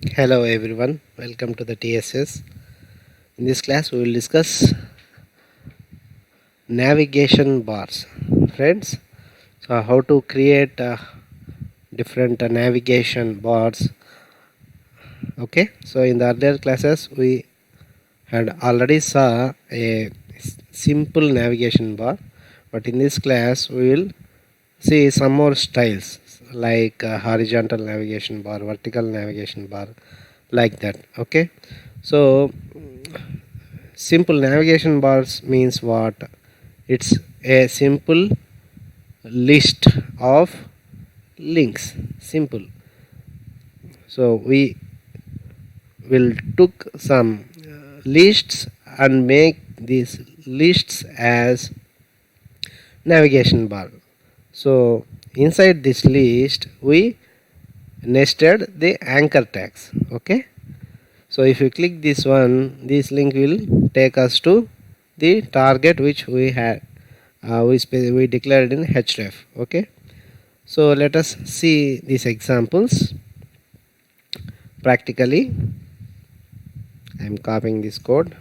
Hello everyone, welcome to the TSS. In this class we will discuss navigation bars. Friends, so how to create different navigation bars. Okay, so in the earlier classes we had already saw a simple navigation bar, but in this class we will see some more styles like horizontal navigation bar, vertical navigation bar, like that. Okay, so simple navigation bars means what? It's a simple list of links. Simple. So we will took some lists and make these lists as navigation bar. So inside this list we nested the anchor tags. Okay. So if you click this one, this link will take us to the target which we had we declared in href. Okay, so let us see these examples practically. I am copying this code.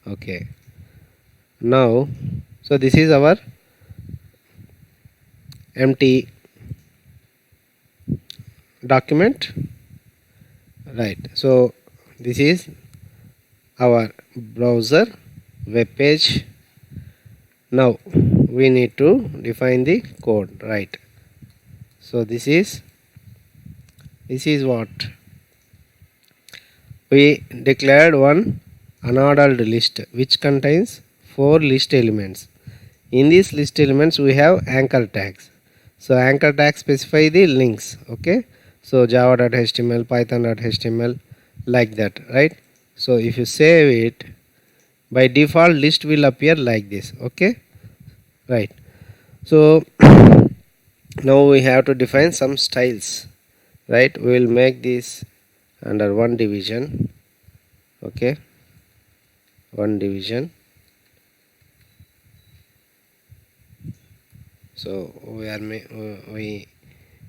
Okay, now so this is our empty document, right? So this is our browser web page. Now we need to define the code, right? So this is what we declared: one unordered list which contains 4 list elements. In these list elements we have anchor tags. So anchor tags specify the links. Okay, so java.html, python.html, like that, right? So if you save it, by default list will appear like this. Okay, right? So now we have to define some styles, right? We will make this under one division. Okay, one division. So we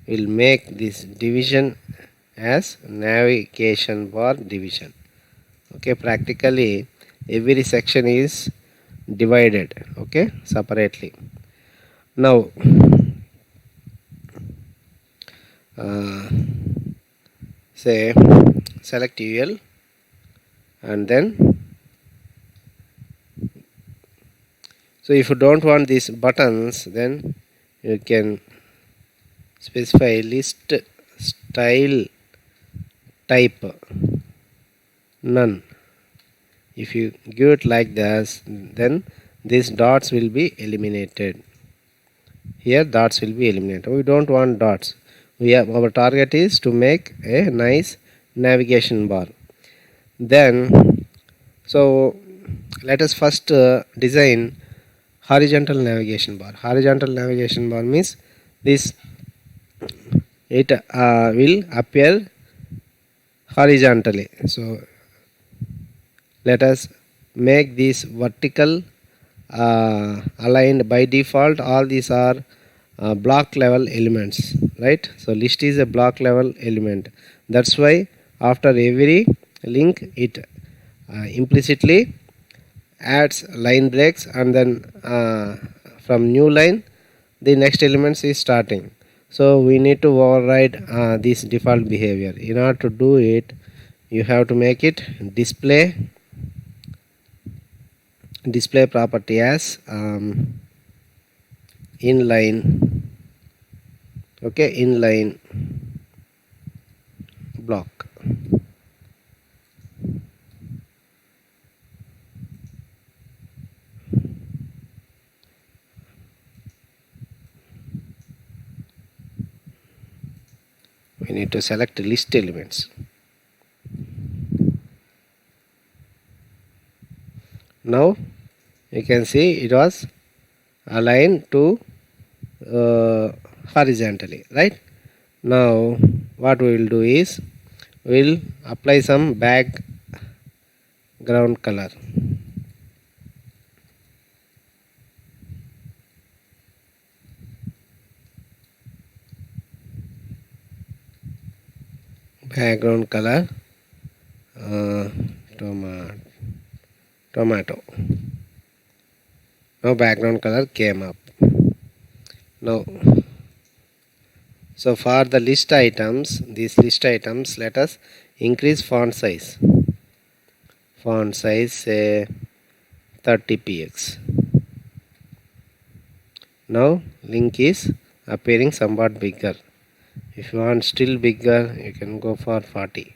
will make this division as navigation bar division. Okay, practically every section is divided, okay, separately. Now say select UL and then, so if you don't want these buttons, then you can specify list style type none. If you give it like this, then these dots will be eliminated. Here dots will be eliminated. We don't want dots. Our target is to make a nice navigation bar. Then so let us first design horizontal navigation bar. Horizontal navigation bar means this, it will appear horizontally. So let us make this vertical aligned. By default all these are block level elements, right? So list is a block level element. That's why after every link it implicitly adds line breaks, and then from new line the next elements is starting. So we need to override this default behavior. In order to do it, you have to make it display property as inline. Okay, inline block. We need to select list elements. Now you can see it was aligned to horizontally, right? Now what we will do is we will apply some background color. background color uh, tomato. Now background color came up. Now, so for the list items, these list items, let us increase font size. Font size say 30 px. Now link is appearing somewhat bigger. If you want still bigger, you can go for 40.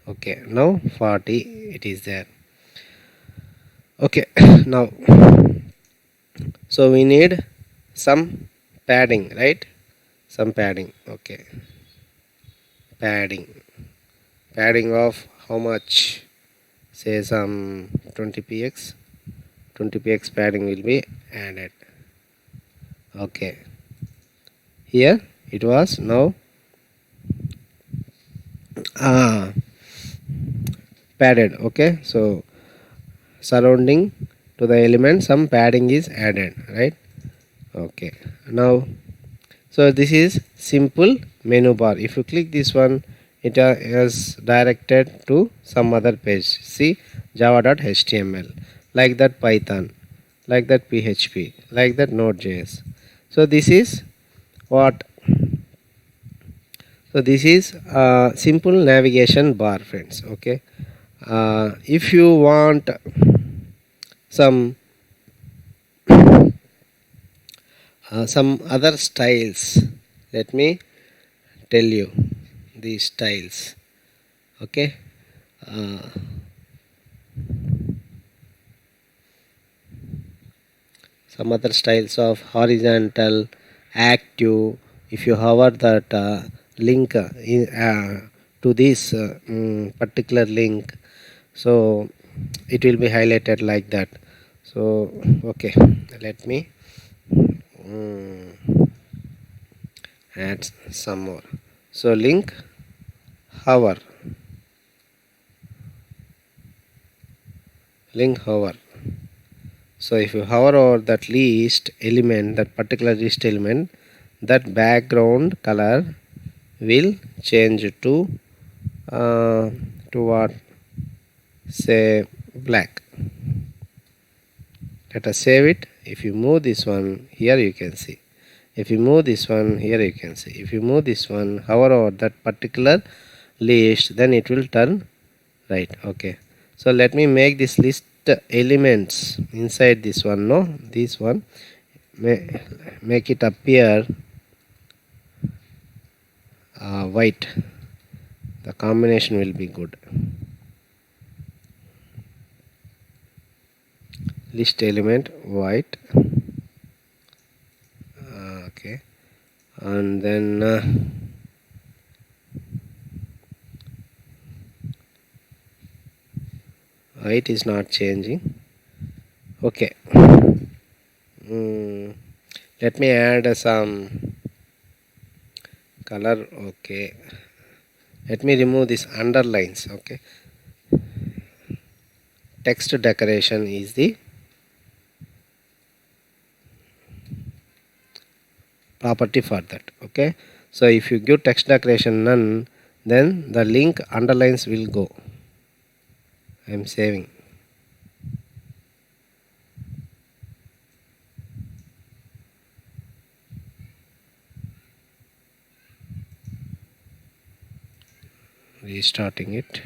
Okay, now 40 it is there. Okay, now so we need some padding, right? Some padding. Okay, padding of how much? Say some 20 px. 20 px padding will be added. Okay, here it was now padded. Okay, so surrounding to the element some padding is added, right? Okay, now so this is simple menu bar. If you click this one, it is directed to some other page. See java.html, like that Python, like that PHP, like that Node.js. So this is what? So this is a simple navigation bar, friends. Okay, if you want some other styles, let me tell you these styles. Okay, some other styles of horizontal, active. If you hover that link to this particular link, so it will be highlighted like that. So okay, let me add some more. So link hover, so if you hover over that list element, that particular list element, that background color will change to what? Say black. Let us save it. If you move this one here, you can see. If you move this one here, you can see. If you move this one, hover over that particular list, then it will turn right. Okay, so let me make this list elements inside this one. No, this one, make it appear white. The combination will be good. List element white. Okay, and then white is not changing. Okay, let me add some color. Okay, let me remove this underlines. Okay, text decoration is the property for that. Okay, so if you give text decoration none, then the link underlines will go. I am saving. Restarting it.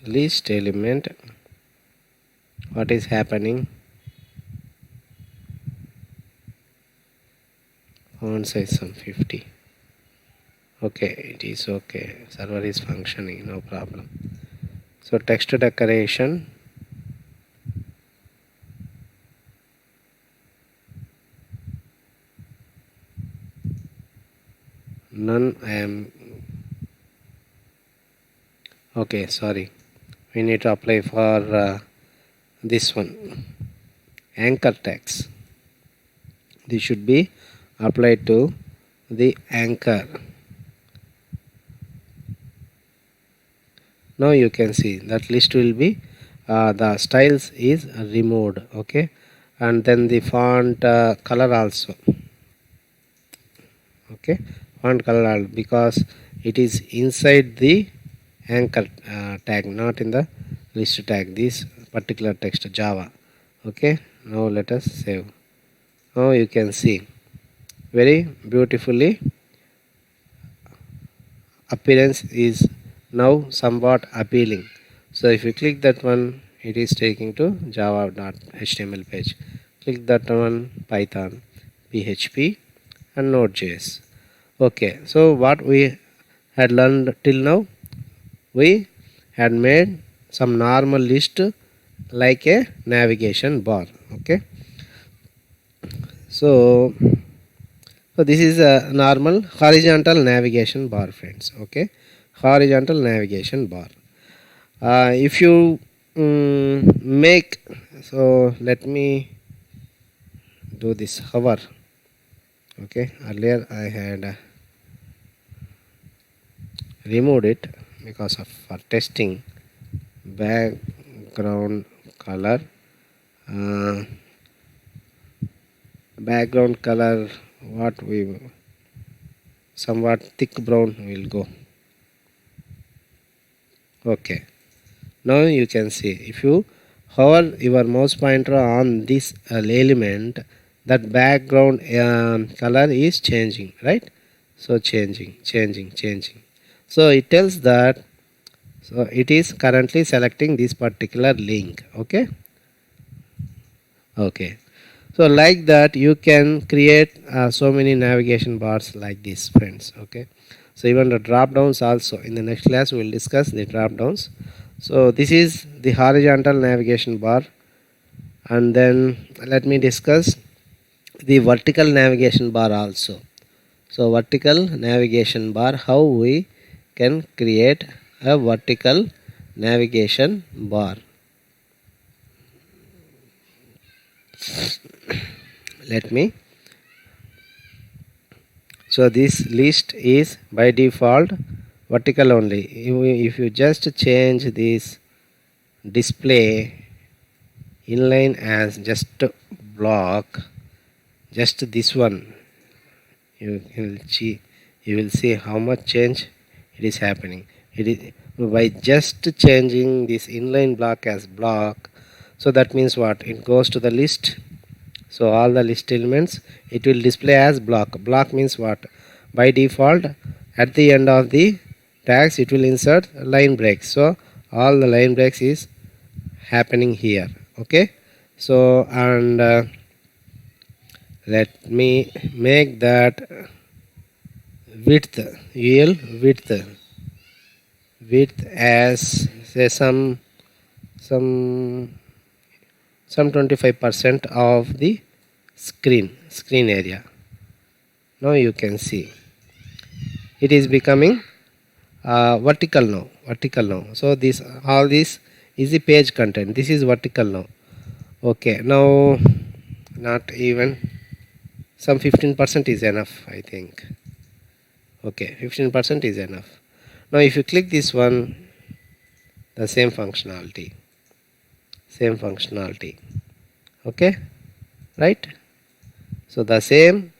List element, what is happening? Font size some 50. Okay, it is okay. Server is functioning, no problem. So text decoration, none. I am okay. Sorry, we need to apply for this one, anchor text. This should be applied to the anchor. Now you can see that list will be the styles is removed. Okay, and then the font color also. Okay, font color because it is inside the anchor tag, not in the list tag, this particular text Java. Okay, now let us save. Now you can see very beautifully appearance is now somewhat appealing. So if you click that one, it is taking to java.html page. Click that one, Python, PHP and Node.js. Okay, so what we had learned till now, we had made some normal list like a navigation bar. Okay, so this is a normal horizontal navigation bar, friends. Okay, horizontal navigation bar. If you make, so let me do this hover. Okay, earlier I had removed it because of for testing. Background color, uh, background color, what we somewhat thick brown will go. Okay, now you can see if you hover your mouse pointer on this element, that background color is changing, right? So changing. So it tells that, so it is currently selecting this particular link. Okay, okay, so like that you can create so many navigation bars like this, friends. Okay, so even the drop downs also, in the next class we will discuss the drop downs. So this is the horizontal navigation bar, and then let me discuss the vertical navigation bar also. So vertical navigation bar, how we can create a vertical navigation bar. Let me, so this list is by default vertical only. If you just change this display inline as just block, just this one, you will see how much change it is happening. It is by just changing this inline block as block. So that means what, it goes to the list. So all the list elements it will display as block. Block means what, by default at the end of the tags it will insert line breaks. So all the line breaks is happening here. Okay, so and let me make that width, ul width as say some 25% of the screen area. Now you can see it is becoming vertical now. So this, all this is the page content, this is vertical now. Okay, now not even some 15% is enough, I think. Okay, 15% is enough. Now if you click this one, the same functionality. Okay, right? So the same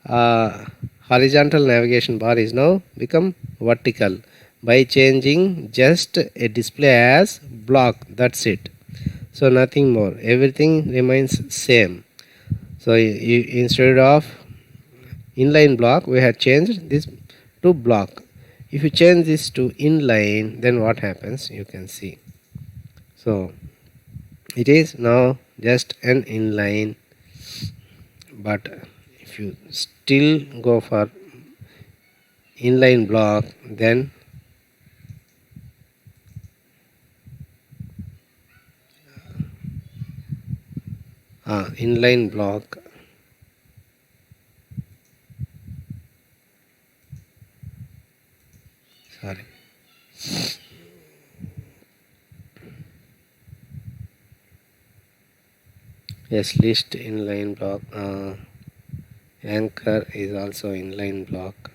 horizontal navigation bar is now become vertical by changing just a display as block. That's it. So nothing more, everything remains same. So instead of inline block we had changed this to block. If you change this to inline, then what happens, you can see. So it is now just an inline, but if you still go for inline block, then inline block, sorry, yes, list inline block, anchor is also inline block.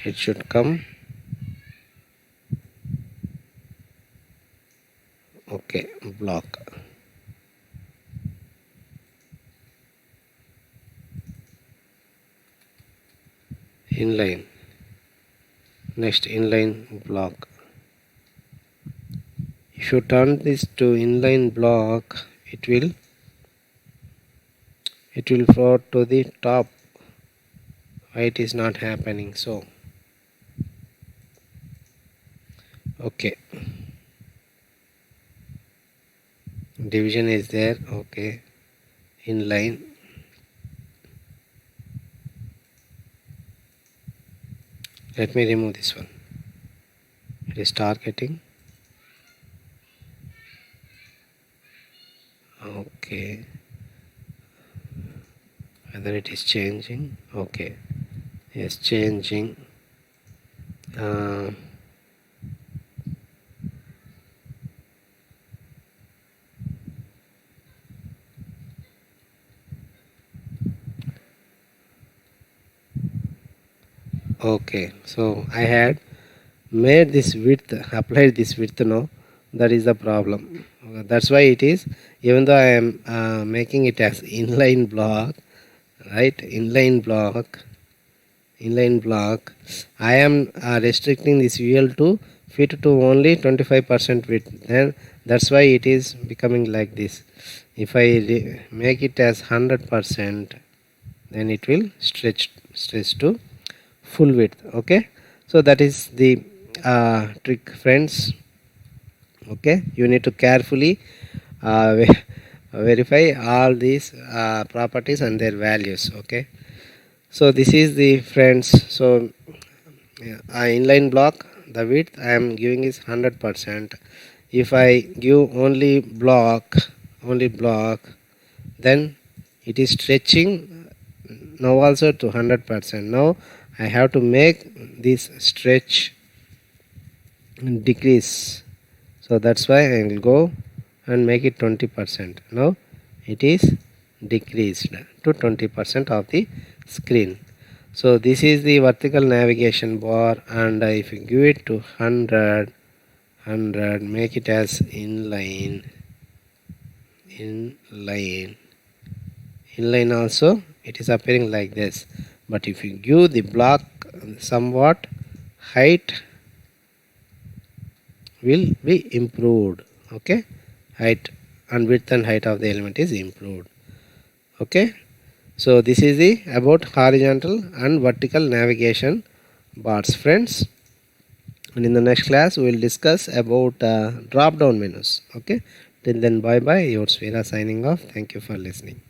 it should come. Okay, block. Inline. Next, inline block. If you turn this to inline block, it will float to the top. Why it is not happening? So okay, division is there. Okay, inline. Let me remove this one. It is targeting. Okay, whether it is changing. Okay, yes, changing. Okay, so I had made this width, applied this width now. That is the problem. That's why it is, even though I am making it as inline block, right? Inline block, I am restricting this UL to fit to only 25% width. Then that's why it is becoming like this. If I make it as 100%, then it will stretch to full width. Okay, so that is the trick, friends. Okay, you need to carefully verify all these properties and their values. Okay, so this is the, friends. So inline block, the width I am giving is 100%. If I give only block, then it is stretching now also to 100%. Now I have to make this stretch decrease, so that's why I will go and make it 20%. Now it is decreased to 20% of the screen. So this is the vertical navigation bar, and if you give it to 100, make it as inline also, it is appearing like this. But if you give the block somewhat, height will be improved. Okay, height and width and height of the element is improved. Okay, so this is the about horizontal and vertical navigation bars, friends. And in the next class we will discuss about drop down menus. Okay, till then, bye bye. Yours Veera signing off. Thank you for listening.